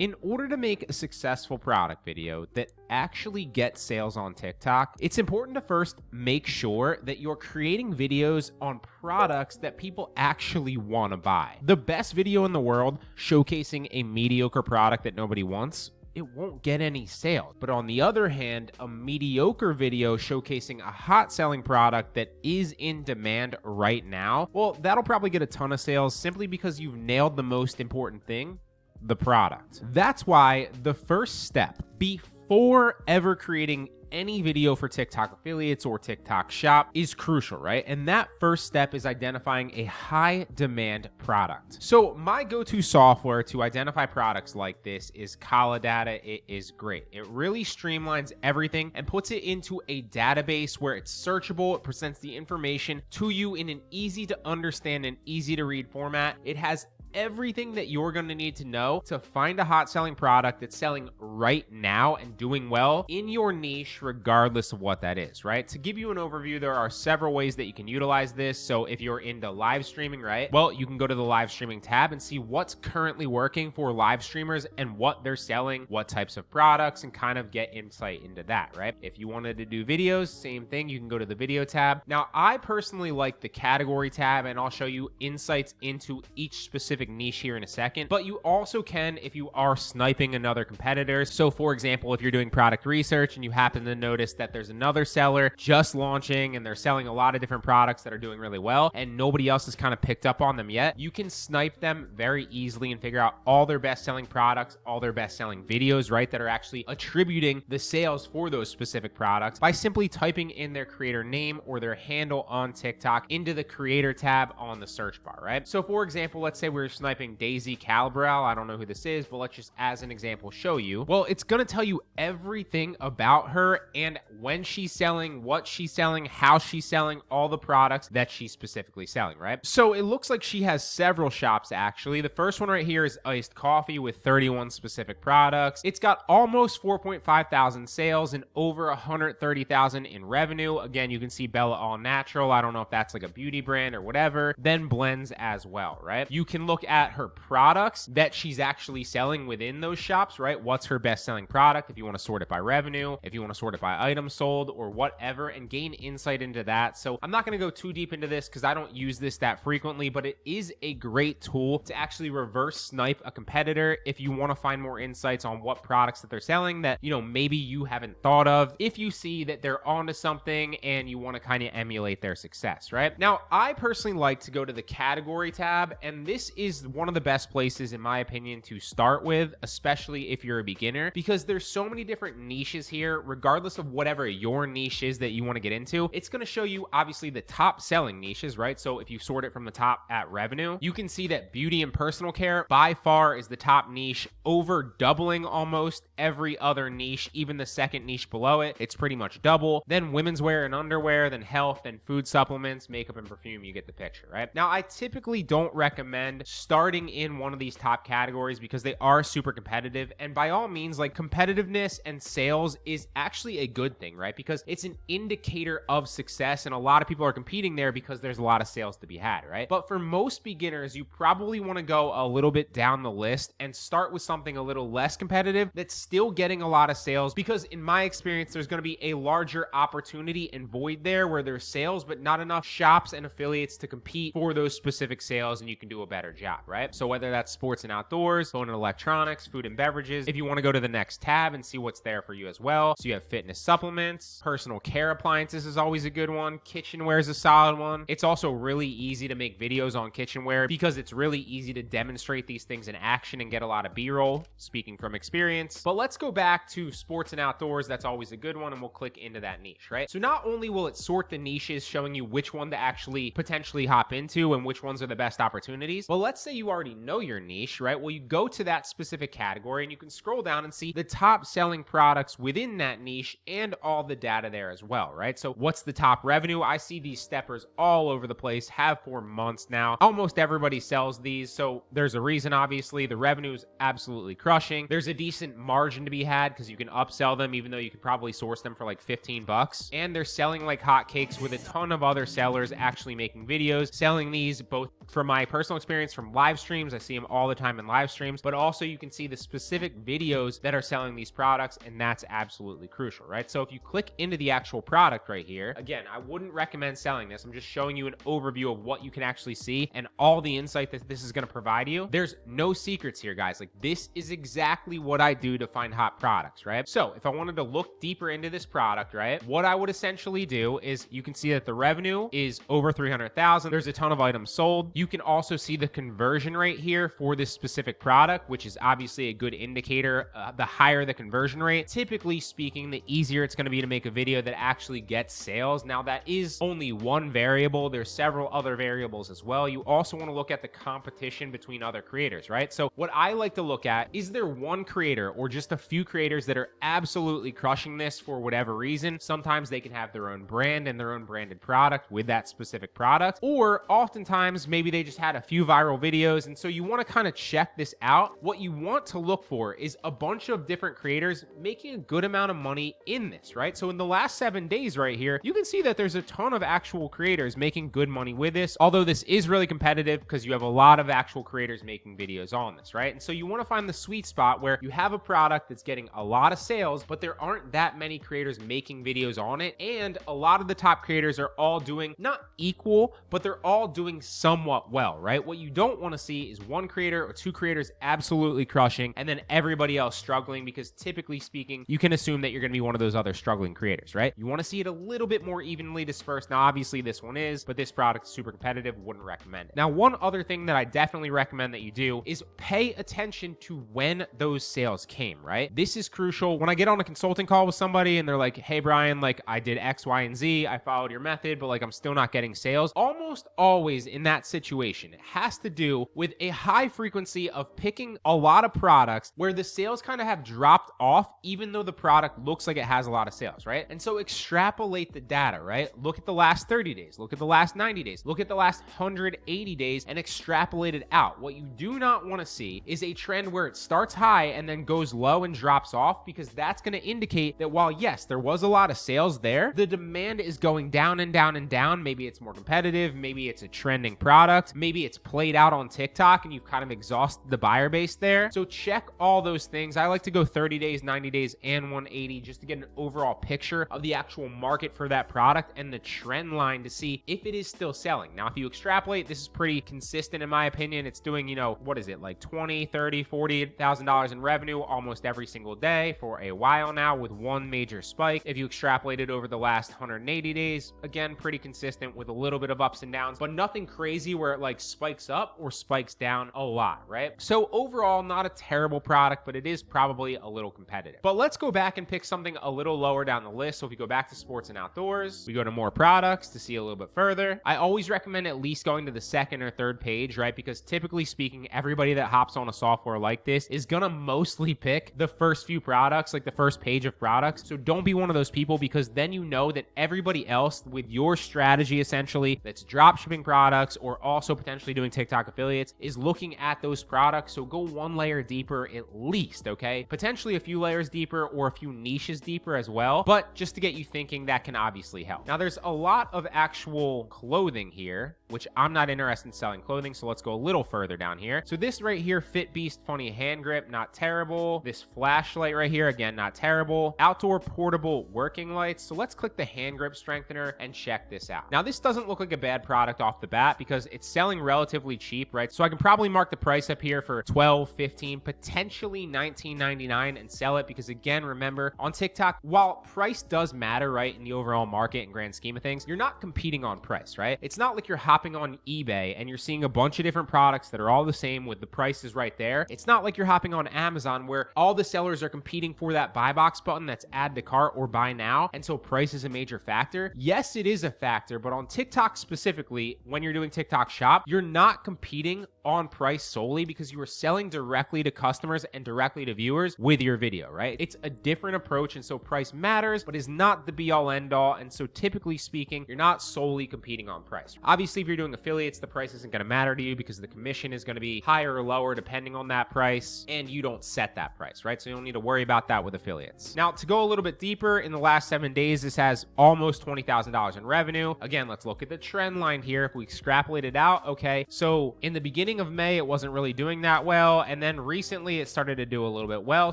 In order to make a successful product video that actually gets sales on TikTok, it's important to first make sure that you're creating videos on products that people actually want to buy. The best video in the world showcasing a mediocre product that nobody wants, it won't get any sales. But on the other hand, a mediocre video showcasing a hot selling product that is in demand right now, well, that'll probably get a ton of sales simply because you've nailed the most important thing, the product. That's why the first step before ever creating any video for TikTok affiliates or TikTok shop is crucial, right? And that first step is identifying a high demand product. So my go-to software to identify products like this is Kalodata. It is great. It really streamlines everything and puts it into a database where it's searchable. It presents the information to you in an easy to understand and easy to read format. It has everything that you're going to need to know to find a hot selling product that's selling right now and doing well in your niche, regardless of what that is, right? To give you an overview, there are several ways that you can utilize this. So if you're into live streaming, right? Well, you can go to the live streaming tab and see what's currently working for live streamers and what they're selling, what types of products, and kind of get insight into that, right? If you wanted to do videos, same thing, you can go to the video tab. Now, I personally like the category tab, and I'll show you insights into each specific niche here in a second, but you also can if you are sniping another competitor. So for example, if you're doing product research and you happen to notice that there's another seller just launching and they're selling a lot of different products that are doing really well and nobody else has kind of picked up on them yet, you can snipe them very easily and figure out all their best selling products, all their best selling videos, right, that are actually attributing the sales for those specific products by simply typing in their creator name or their handle on TikTok into the creator tab on the search bar, right? So for example, let's say we're sniping Daisy Calabral. I don't know who this is, but let's just as an example show you. Well, it's going to tell you everything about her and when she's selling, what she's selling, how she's selling, all the products that she's specifically selling, right? So it looks like she has several shops actually. The first one right here is iced coffee with 31 specific products. It's got almost 4.5 thousand sales and over 130,000 in revenue. Again, you can see Bella All Natural. I don't know if that's like a beauty brand or whatever. Then blends as well, right? You can look at her products that she's actually selling within those shops, right? What's her best selling product if you want to sort it by revenue, if you want to sort it by items sold or whatever, and gain insight into that. So I'm not going to go too deep into this because I don't use this that frequently, but it is a great tool to actually reverse snipe a competitor if you want to find more insights on what products that they're selling that, you know, maybe you haven't thought of, if you see that they're onto something and you want to kind of emulate their success, right? Now, I personally like to go to the category tab, and this is one of the best places in my opinion to start with, especially if you're a beginner, because there's so many different niches here. Regardless of whatever your niche is that you want to get into, it's going to show you obviously the top selling niches, right? So if you sort it from the top at revenue, you can see that beauty and personal care by far is the top niche, over doubling almost every other niche, even the second niche below it, it's pretty much double. Then women's wear and underwear, then health, then food supplements, makeup and perfume. You get the picture, right? Now, I typically don't recommend starting in one of these top categories because they are super competitive, and by all means, like, competitiveness and sales is actually a good thing, right? Because it's an indicator of success, and a lot of people are competing there because there's a lot of sales to be had, right? But for most beginners, you probably want to go a little bit down the list and start with something a little less competitive that's still getting a lot of sales, because in my experience, there's going to be a larger opportunity and void there where there's sales but not enough shops and affiliates to compete for those specific sales, and you can do a better job, right? So whether that's sports and outdoors, phone and electronics, food and beverages, if you want to go to the next tab and see what's there for you as well. So you have fitness supplements, personal care appliances is always a good one, kitchenware is a solid one. It's also really easy to make videos on kitchenware because it's really easy to demonstrate these things in action and get a lot of B-roll, speaking from experience. But let's go back to sports and outdoors. That's always a good one, and we'll click into that niche, right? So not only will it sort the niches, showing you which one to actually potentially hop into and which ones are the best opportunities, but let's say you already know your niche, right? Well, you go to that specific category and you can scroll down and see the top selling products within that niche and all the data there as well, right? So what's the top revenue? I see these steppers all over the place, have for months now. Almost everybody sells these, so there's a reason. Obviously, the revenue is absolutely crushing. There's a decent margin to be had because you can upsell them, even though you could probably source them for like 15 bucks. And they're selling like hotcakes with a ton of other sellers actually making videos, selling these, both from my personal experience from live streams. I see them all the time in live streams, but also you can see the specific videos that are selling these products, and that's absolutely crucial, right? So if you click into the actual product right here, again, I wouldn't recommend selling this. I'm just showing you an overview of what you can actually see and all the insight that this is going to provide you. There's no secrets here, guys. Like, this is exactly what I do to find hot products, right? So if I wanted to look deeper into this product, right, what I would essentially do is you can see that the revenue is over 300,000. There's a ton of items sold. You can also see the conversion rate here for this specific product, which is obviously a good indicator. The higher the conversion rate, typically speaking, the easier it's going to be to make a video that actually gets sales. Now, that is only one variable. There's several other variables as well. You also want to look at the competition between other creators, right? So what I like to look at, is there one creator or just a few creators that are absolutely crushing this for whatever reason? Sometimes they can have their own brand and their own branded product with that specific product, or oftentimes maybe they just had a few viral videos, and so you want to kind of check this out. What you want to look for is a bunch of different creators making a good amount of money in this, right? So in the last 7 days right here, you can see that there's a ton of actual creators making good money with this, although this is really competitive because you have a lot of actual creators making videos on this, right? And so you want to find the sweet spot where you have a product that's getting a lot of sales, but there aren't that many creators making videos on it, and a lot of the top creators are all doing not equal, but they're all doing somewhat well, right? What you don't want to see is one creator or two creators absolutely crushing and then everybody else struggling, because typically speaking, you can assume that you're going to be one of those other struggling creators, right? You want to see it a little bit more evenly dispersed. Now, obviously this one is, but this product is super competitive, wouldn't recommend it. Now, one other thing that I definitely recommend that you do is pay attention to when those sales came, right? This is crucial. When I get on a consulting call with somebody and they're like, hey, Bryan, like I did X, Y, and Z, I followed your method, but like I'm still not getting sales. Almost always in that situation, it has to do with a high frequency of picking a lot of products where the sales kind of have dropped off, even though the product looks like it has a lot of sales, right? And so extrapolate the data, right? Look at the last 30 days, look at the last 90 days, look at the last 180 days and extrapolate it out. What you do not want to see is a trend where it starts high and then goes low and drops off, because that's going to indicate that while yes, there was a lot of sales there, the demand is going down and down and down. Maybe it's more competitive, maybe it's a trending product, maybe it's played out on TikTok and you've kind of exhausted the buyer base there. So check all those things. I like to go 30 days, 90 days, and 180 just to get an overall picture of the actual market for that product and the trend line to see if it is still selling. Now, if you extrapolate, this is pretty consistent in my opinion. It's doing, you know, what is it, like 20, 30, $40,000 in revenue almost every single day for a while now, with one major spike. If you extrapolate it over the last 180 days, again, pretty consistent with a little bit of ups and downs, but nothing crazy where it like spikes up or spikes down a lot, right? So overall, not a terrible product, but it is probably a little competitive. But let's go back and pick something a little lower down the list. So if we go back to sports and outdoors, we go to more products to see a little bit further. I always recommend at least going to the second or third page, right? Because typically speaking, everybody that hops on a software like this is gonna mostly pick the first few products, like the first page of products. So don't be one of those people, because then you know that everybody else with your strategy essentially that's drop shipping products or also potentially doing TikTok affiliates is looking at those products. So go one layer deeper at least, okay? Potentially a few layers deeper or a few niches deeper as well, but just to get you thinking, that can obviously help. Now, there's a lot of actual clothing here, which I'm not interested in selling clothing, so let's go a little further down here. So this right here, Fit Beast funny hand grip, not terrible. This flashlight right here, again, not terrible. Outdoor portable working lights. So let's click the hand grip strengthener and check this out. Now, this doesn't look like a bad product off the bat because it's selling relatively cheap, right? So I can probably mark the price up here for $12, $15, potentially $19.99 and sell it, because again, remember on TikTok, while price does matter, right, in the overall market and grand scheme of things, you're not competing on price, right? It's not like you're hopping on eBay and you're seeing a bunch of different products that are all the same with the prices right there. It's not like you're hopping on Amazon where all the sellers are competing for that buy box button that's add to cart or buy now, and so price is a major factor. Yes, it is a factor, but on TikTok specifically, when you're doing TikTok shop, you're not competing on price solely because you are selling directly to customers and directly to viewers with your video, right? It's a different approach, and so price matters, but is not the be all end all. And so typically speaking, you're not solely competing on price. Obviously, if you're doing affiliates, the price isn't going to matter to you because the commission is going to be higher or lower depending on that price, and you don't set that price, right? So you don't need to worry about that with affiliates. Now, to go a little bit deeper, in the last 7 days, this has almost $20,000 in revenue. Again, let's look at the trend line here. If we extrapolate it out, okay, so in the beginning of May, it wasn't really doing that well, and then recently it started to do a little bit well.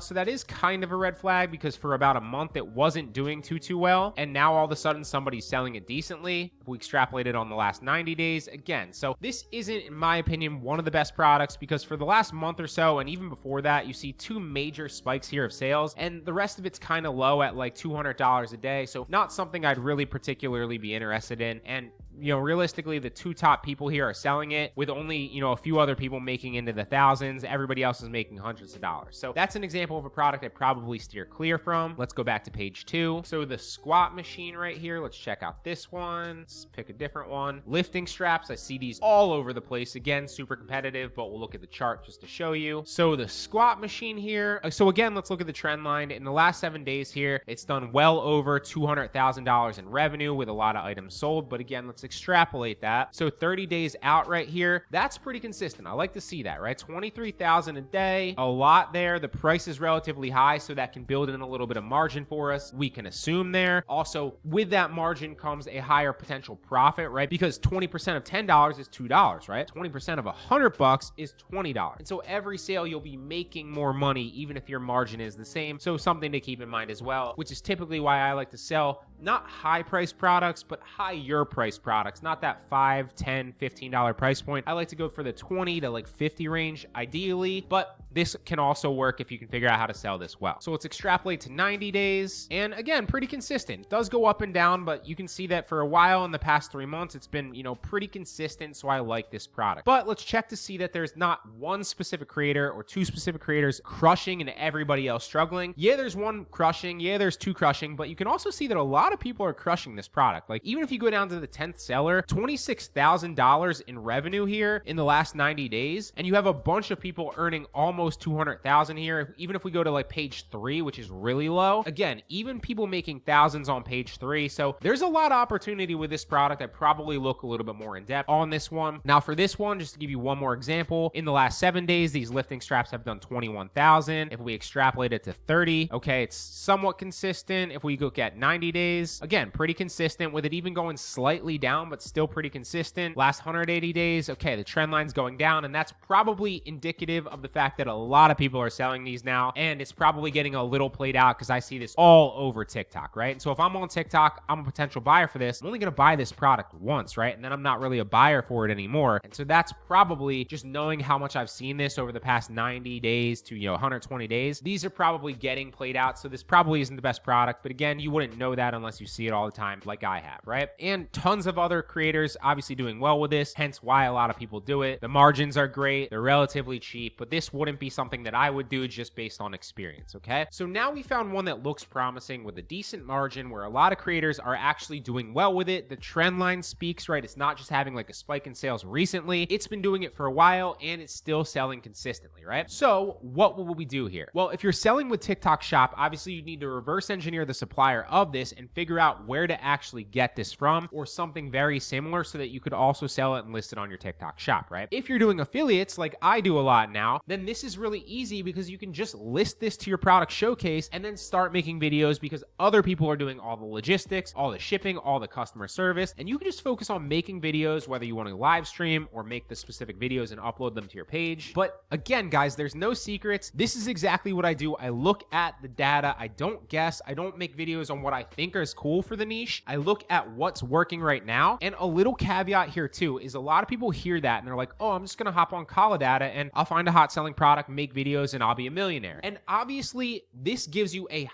So that is kind of a red flag because for about a month, it wasn't doing too well, and now all of a sudden somebody's selling it decently. If we extrapolate it on the last 90 days, again, so this isn't, in my opinion, one of the best products because for the last month or so, and even before that, you see 2 major spikes here of sales, and the rest of it's kind of low at like $200 a day. So not something I'd really particularly be interested in. And realistically, the 2 top people here are selling it with only, a few other people making into the thousands. Everybody else is making hundreds of dollars. So that's an example of a product I'd probably steer clear from. Let's go back to page 2. So the squat machine right here, let's check out this one. Let's pick a different one. Lifting straps, I see these all over the place. Again, super competitive, but we'll look at the chart just to show you. So the squat machine here. So again, let's look at the trend line. In the last 7 days here, it's done well over $200,000 in revenue with a lot of items sold. But again, let's extrapolate that. So 30 days out right here, that's pretty consistent. I like to see that, right? 23,000 a day, a lot there. The price is relatively high, so that can build in a little bit of margin for us. We can assume there. Also, with that margin comes a higher potential profit, right? Because 20% of $10 is $2, right? 20% of $100 is $20. And so every sale you'll be making more money, even if your margin is the same. So something to keep in mind as well, which is typically why I like to sell not high price products, but higher price products, not that $5, $10, $15 price point. I like to go for the 20 to like 50 range ideally, but this can also work if you can figure out how to sell this well. So let's extrapolate to 90 days. And again, pretty consistent. It does go up and down, but you can see that for a while in the past 3 months, it's been, pretty consistent. So I like this product. But let's check to see that there's not one specific creator or 2 specific creators crushing and everybody else struggling. Yeah, there's one crushing. Yeah, there's 2 crushing, but you can also see that a lot of people are crushing this product. Like even if you go down to the 10th seller, $26,000 in revenue here in the last 90 days. And you have a bunch of people earning almost 200,000 here. Even if we go to like page 3, which is really low, again, even people making thousands on page 3. So there's a lot of opportunity with this product. I'd probably look a little bit more in depth on this one. Now for this one, just to give you one more example, in the last 7 days, these lifting straps have done 21,000. If we extrapolate it to 30, okay, it's somewhat consistent. If we look at 90 days, again, pretty consistent with it even going slightly down, but still pretty consistent. Last 180 days, okay, the trend line's going down, and that's probably indicative of the fact that a lot of people are selling these now, and it's probably getting a little played out because I see this all over TikTok, right? And so if I'm on TikTok, I'm a potential buyer for this. I'm only going to buy this product once, right? And then I'm not really a buyer for it anymore. And so that's probably just knowing how much I've seen this over the past 90 days to, 120 days. These are probably getting played out. So this probably isn't the best product, but again, you wouldn't know that unless you see it all the time like I have, right? And tons of other creators obviously doing well with this, hence why a lot of people do it. The margins are great. They're relatively cheap, but this wouldn't be something that I would do just based on experience, okay? So now we found one that looks promising with a decent margin where a lot of creators are actually doing well with it. The trend line speaks, right? It's not just having like a spike in sales recently. It's been doing it for a while and it's still selling consistently, right? So what will we do here? Well, if you're selling with TikTok Shop, obviously you need to reverse engineer the supplier of this and figure out where to actually get this from or something very similar so that you could also sell it and list it on your TikTok Shop, right? If you're doing affiliates like I do a lot now, then this is really easy because you can just list this to your product showcase and then start making videos because other people are doing all the logistics, all the shipping, all the customer service, and you can just focus on making videos, whether you want to live stream or make the specific videos and upload them to your page. But again, guys, there's no secrets. This is exactly what I do. I look at the data. I don't guess. I don't make videos on what I think is cool for the niche. I look at what's working right now. And a little caveat here too is a lot of people hear that and they're like, oh, I'm just going to hop on Kalodata and I'll find a hot selling product, make videos, and I'll be a millionaire. And obviously this gives you a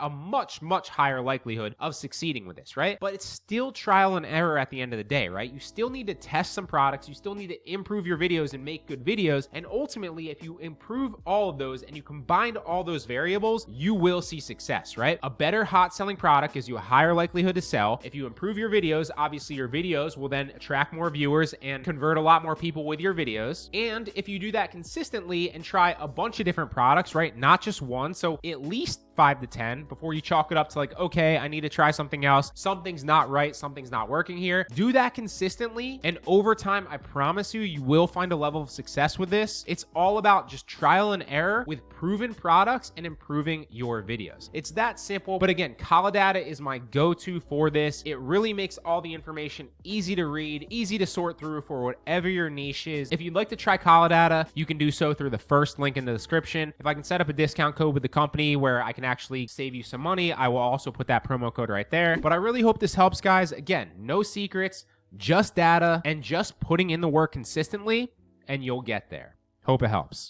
much higher likelihood of succeeding with this, right? But it's still trial and error at the end of the day, right? You still need to test some products. You still need to improve your videos and make good videos. And ultimately, if you improve all of those and you combine all those variables, you will see success, right? A better hot selling product gives you a higher likelihood to sell. If you improve your videos, obviously obviously your videos will then attract more viewers and convert a lot more people with your videos. And if you do that consistently and try a bunch of different products, right? Not just one, so at least 5 to 10 before you chalk it up to like, okay, I need to try something else. Something's not right. Something's not working here. Do that consistently. And over time, I promise you, you will find a level of success with this. It's all about just trial and error with proven products and improving your videos. It's that simple. But again, Kalodata is my go-to for this. It really makes all the information easy to read, easy to sort through for whatever your niche is. If you'd like to try Kalodata, you can do so through the first link in the description. If I can set up a discount code with the company where I can actually save you some money, I will also put that promo code right there. But I really hope this helps, guys. Again, no secrets, just data and just putting in the work consistently, and you'll get there. Hope it helps.